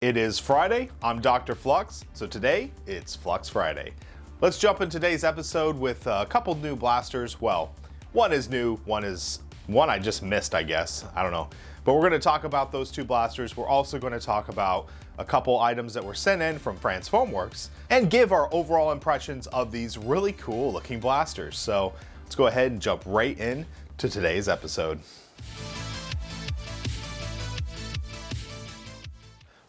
It is Friday, I'm DrFlux, so today it's Flux Friday. Let's jump in today's episode with a couple new blasters. Well, one is new, one I just missed, I guess, I don't know. But we're gonna talk about those two blasters. We're also gonna talk about a couple items that were sent in from Frantz Foam Works and give our overall impressions of these really cool looking blasters. So let's go ahead and jump right in to today's episode.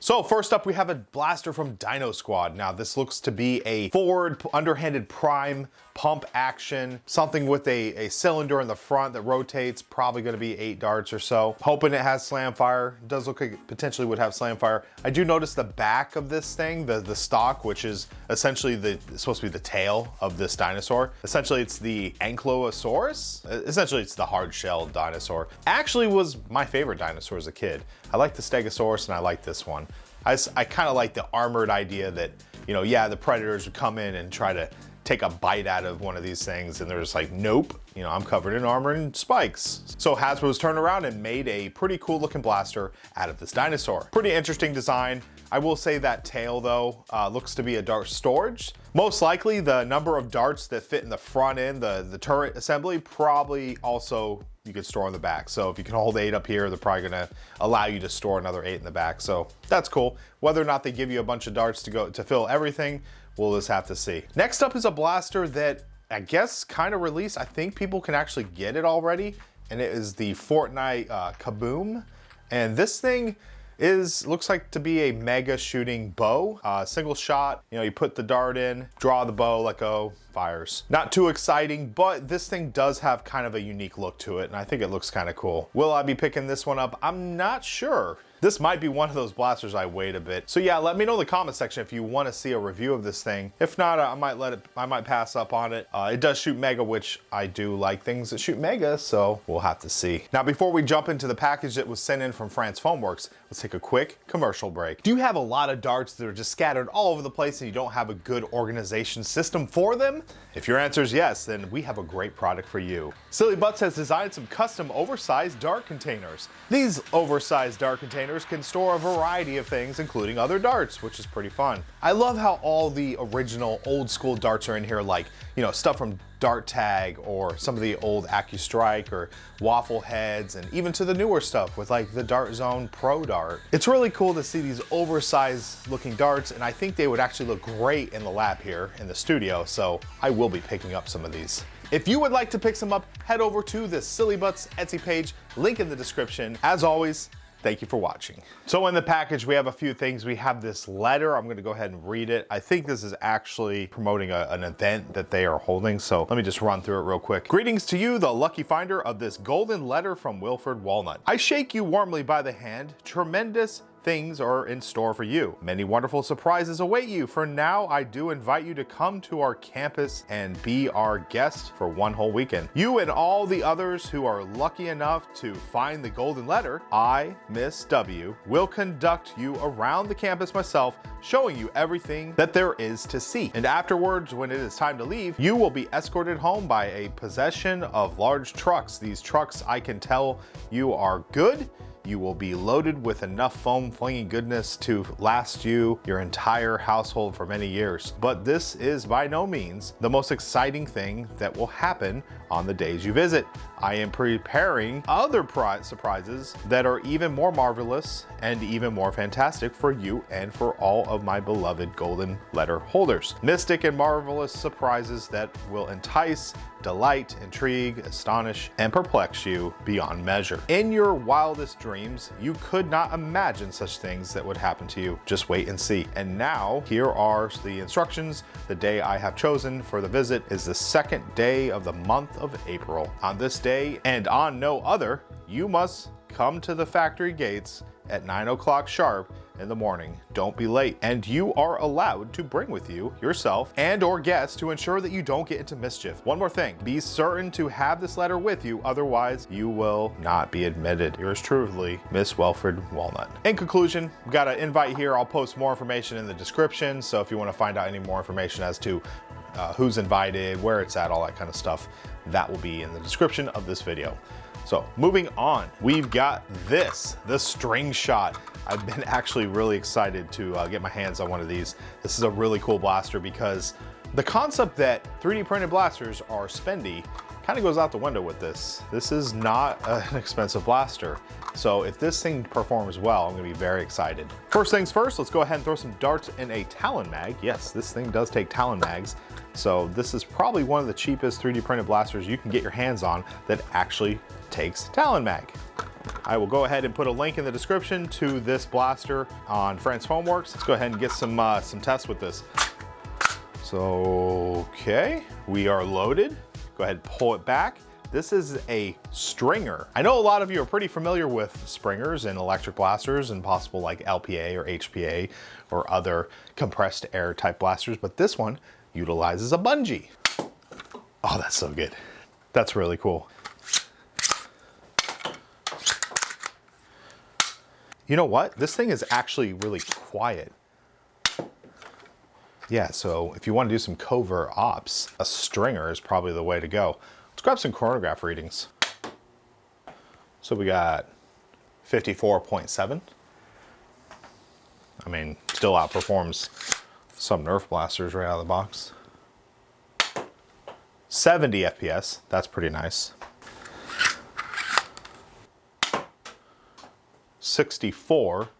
So first up, we have a blaster from Dino Squad. Now this looks to be a forward underhanded prime pump action, something with a cylinder in the front that rotates, probably gonna be 8 darts or so. Hoping it has slam fire. It does look like it potentially would have slam fire. I do notice the back of this thing, the stock, which is essentially it's supposed to be the tail of this dinosaur. Essentially it's the Ankylosaurus. Essentially it's the hard-shelled dinosaur. Actually was my favorite dinosaur as a kid. I like the Stegosaurus and I like this one. I kind of like the armored idea that, you know, yeah, the predators would come in and try to take a bite out of one of these things and they're just like, nope, you know, I'm covered in armor and spikes. So Hasbro's turned around and made a pretty cool looking blaster out of this dinosaur. Pretty interesting design. I will say that tail though, looks to be a dart storage. Most likely the number of darts that fit in the front end, the turret assembly, probably also you could store on the back. So if you can hold 8 up here, they're probably gonna allow you to store another 8 in the back. So that's cool. Whether or not they give you a bunch of darts to fill everything, we'll just have to see. Next up is a blaster that I guess kind of released. I think people can actually get it already. And it is the Fortnite Kaboom. And this thing looks like to be a mega shooting bow, single shot. You know, you put the dart in, draw the bow, let go, fires. Not too exciting, but this thing does have kind of a unique look to it, and I think it looks kind of cool. Will I be picking this one up? I'm not sure. This might be one of those blasters I wait a bit. So yeah, let me know in the comment section if you want to see a review of this thing. If not, I might pass up on it. It does shoot mega, which I do like things that shoot mega, so we'll have to see. Now, before we jump into the package that was sent in from Frantz Foam Works, let's take a quick commercial break. Do you have a lot of darts that are just scattered all over the place and you don't have a good organization system for them? If your answer is yes, then we have a great product for you. Silly Butts has designed some custom oversized dart containers. These oversized dart containers can store a variety of things, including other darts, which is pretty fun. I love how all the original old school darts are in here, like, you know, stuff from Dart Tag or some of the old AccuStrike or Waffle Heads, and even to the newer stuff with like the Dart Zone Pro Dart. It's really cool to see these oversized looking darts, and I think they would actually look great in the lab here in the studio, so I will be picking up some of these. If you would like to pick some up, head over to the Silly Butts Etsy page, link in the description. As always, thank you for watching. So in the package, we have a few things. We have this letter. I'm gonna go ahead and read it. I think this is actually promoting an event that they are holding. So let me just run through it real quick. Greetings to you, the lucky finder of this golden letter from Wilfred Walnut. I shake you warmly by the hand. Tremendous things are in store for you. Many wonderful surprises await you. For now, I do invite you to come to our campus and be our guest for one whole weekend. You and all the others who are lucky enough to find the golden letter, I, Miss W, will conduct you around the campus myself, showing you everything that there is to see. And afterwards, when it is time to leave, you will be escorted home by a possession of large trucks. These trucks, I can tell you, are good. You will be loaded with enough foam flinging goodness to last you your entire household for many years. But this is by no means the most exciting thing that will happen on the days you visit. I am preparing other surprises that are even more marvelous and even more fantastic for you and for all of my beloved golden letter holders. Mystic and marvelous surprises that will entice, delight, intrigue, astonish, and perplex you beyond measure. In your wildest dreams, you could not imagine such things that would happen to you. Just wait and see. And now, here are the instructions. The day I have chosen for the visit is the second day of the month of April. On this day, and on no other, you must come to the factory gates at 9 o'clock sharp in the morning. Don't be late. And you are allowed to bring with you yourself and or guests to ensure that you don't get into mischief. One more thing, be certain to have this letter with you, otherwise you will not be admitted. Yours truly, Miss Wilfred Walnut. In conclusion, we got an invite here. I'll post more information in the description, so if you want to find out any more information as to who's invited, where it's at, all that kind of stuff, that will be in the description of this video. So moving on, we've got this, the String Shot. I've been actually really excited to get my hands on one of these. This is a really cool blaster because the concept that 3D printed blasters are spendy kind of goes out the window with this. This is not an expensive blaster. So if this thing performs well, I'm gonna be very excited. First things first, let's go ahead and throw some darts in a Talon mag. Yes, this thing does take Talon mags. So this is probably one of the cheapest 3D printed blasters you can get your hands on that actually takes Talon mag. I will go ahead and put a link in the description to this blaster on Frantz Foam Works. Let's go ahead and get some tests with this. So, okay, we are loaded. Go ahead and pull it back. This is a stringer. I know a lot of you are pretty familiar with springers and electric blasters and possible like LPA or HPA or other compressed air type blasters, but this one utilizes a bungee. Oh, that's so good. That's really cool. You know what? This thing is actually really quiet. Yeah, so if you want to do some covert ops, a stringer is probably the way to go. Let's grab some chronograph readings. So we got 54.7. I mean, still outperforms some Nerf blasters right out of the box. 70 FPS, that's pretty nice. 64, so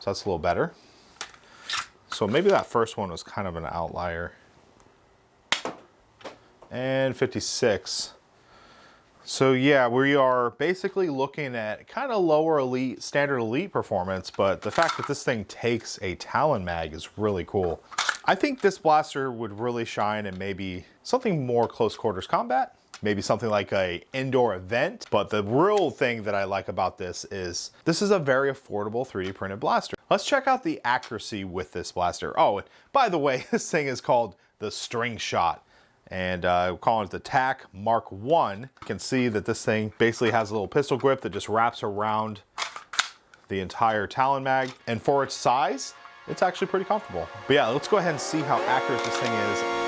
that's a little better. So maybe that first one was kind of an outlier. And 56. So yeah, we are basically looking at kind of lower elite, standard elite performance, but the fact that this thing takes a Talon mag is really cool. I think this blaster would really shine in maybe something more close quarters combat, maybe something like a indoor event. But the real thing that I like about this is a very affordable 3D printed blaster. Let's check out the accuracy with this blaster. Oh, and by the way, this thing is called the String Shot. And we're calling it the TAC Mark 1. You can see that this thing basically has a little pistol grip that just wraps around the entire Talon mag. And for its size, it's actually pretty comfortable. But yeah, let's go ahead and see how accurate this thing is.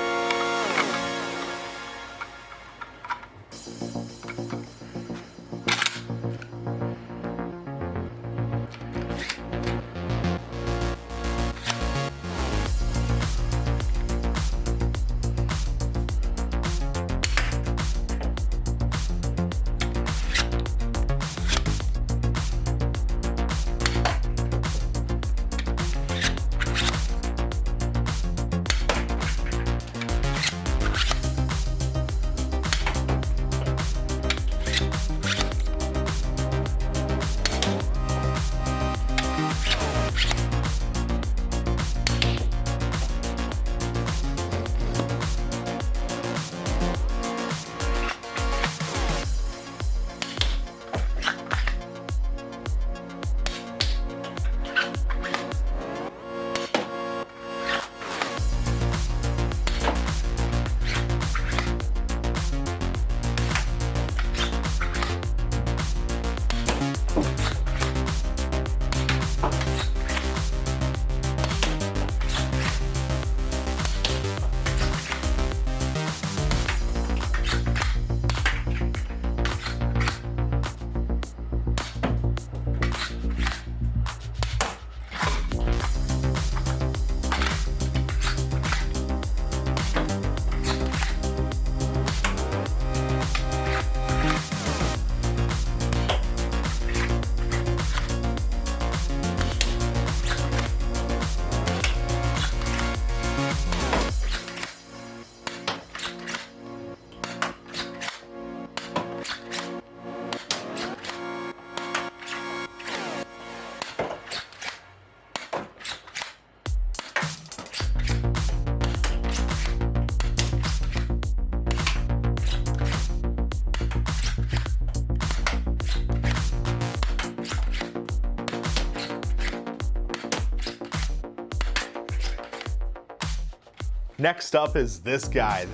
Next up is this guy.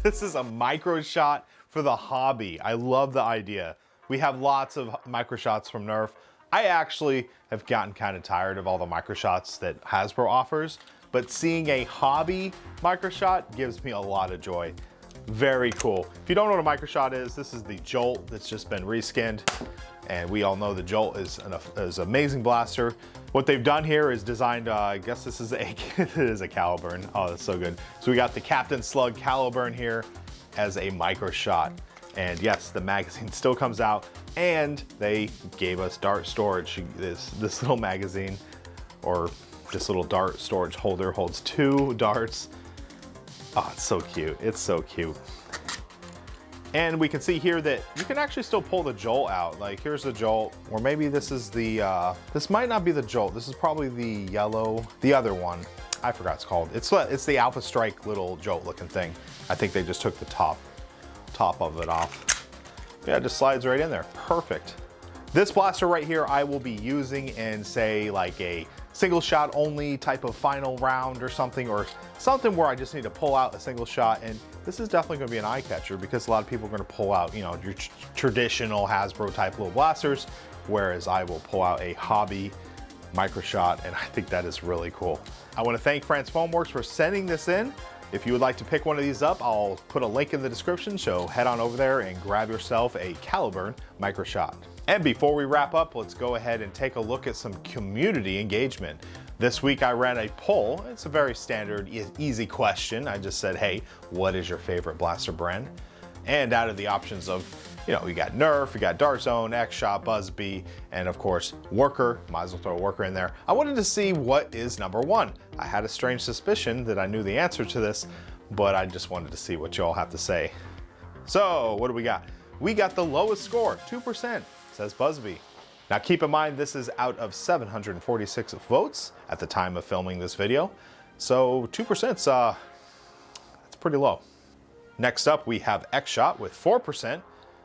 This is a MicroShot for the hobby. I love the idea. We have lots of MicroShots from Nerf. I actually have gotten kind of tired of all the MicroShots that Hasbro offers, but seeing a hobby MicroShot gives me a lot of joy. Very cool. If you don't know what a MicroShot is, this is the Jolt that's just been reskinned. And we all know the Jolt is an amazing blaster. What they've done here is designed, I guess this is it is a Caliburn. Oh, that's so good. So we got the Captain Slug Caliburn here as a MicroShot. And yes, the magazine still comes out, and they gave us dart storage. This little magazine, or this little dart storage holder, holds 2 darts. Oh, it's so cute. It's so cute. And we can see here that you can actually still pull the Jolt out. Like, here's the Jolt, or maybe this is the, this might not be the Jolt. This is probably the yellow, the other one. I forgot what it's called. It's the Alpha Strike little Jolt looking thing. I think they just took the top of it off. Yeah, it just slides right in there. Perfect. This blaster right here, I will be using in, say, like a single shot only type of final round or something where I just need to pull out a single shot. And this is definitely gonna be an eye catcher because a lot of people are gonna pull out, you know, your traditional Hasbro type little blasters, whereas I will pull out a hobby MicroShot, and I think that is really cool. I wanna thank Frantz Foam Works for sending this in. If you would like to pick one of these up, I'll put a link in the description, so head on over there and grab yourself a Caliburn MicroShot. And before we wrap up, let's go ahead and take a look at some community engagement. This week I ran a poll. It's a very standard, easy question. I just said, hey, what is your favorite blaster brand? And out of the options of, you know, we got Nerf, we got Dart Zone, X-Shot, Buzzbee, and of course, Worker. Might as well throw a Worker in there. I wanted to see what is #1. I had a strange suspicion that I knew the answer to this, but I just wanted to see what y'all have to say. So, what do we got? We got the lowest score, 2%, says Buzzbee. Now keep in mind, this is out of 746 votes at the time of filming this video. So 2%'s that's pretty low. Next up, we have X-Shot with 4%.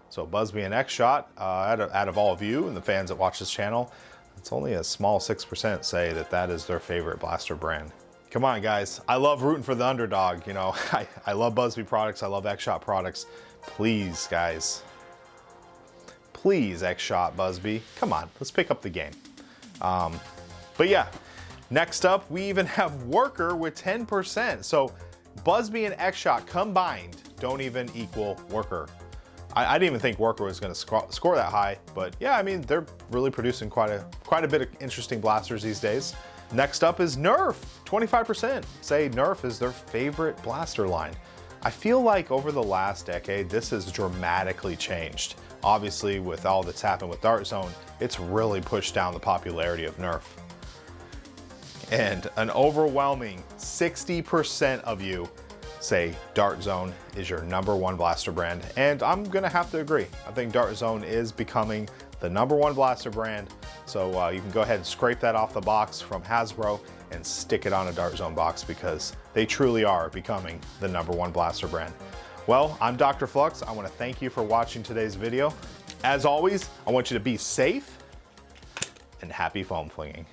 So Buzzbee and X-Shot, out of all of you and the fans that watch this channel, it's only a small 6% say that that is their favorite blaster brand. Come on, guys. I love rooting for the underdog. You know, I love Buzzbee products. I love X-Shot products. Please, guys. Please, X-Shot, Buzzbee. Come on, let's pick up the game. But yeah, next up, we even have Worker with 10%. So Buzzbee and X-Shot combined don't even equal Worker. I didn't even think Worker was going to score that high, but yeah, I mean, they're really producing quite a bit of interesting blasters these days. Next up is Nerf, 25%. Say Nerf is their favorite blaster line. I feel like over the last decade, this has dramatically changed. Obviously, with all that's happened with Dart Zone, it's really pushed down the popularity of Nerf. And an overwhelming 60% of you say Dart Zone is your #1 blaster brand, and I'm gonna have to agree. I think Dart Zone is becoming the #1 blaster brand, so you can go ahead and scrape that off the box from Hasbro and stick it on a Dart Zone box because they truly are becoming the #1 blaster brand. Well, I'm DrFlux. I want to thank you for watching today's video. As always, I want you to be safe and happy foam flinging.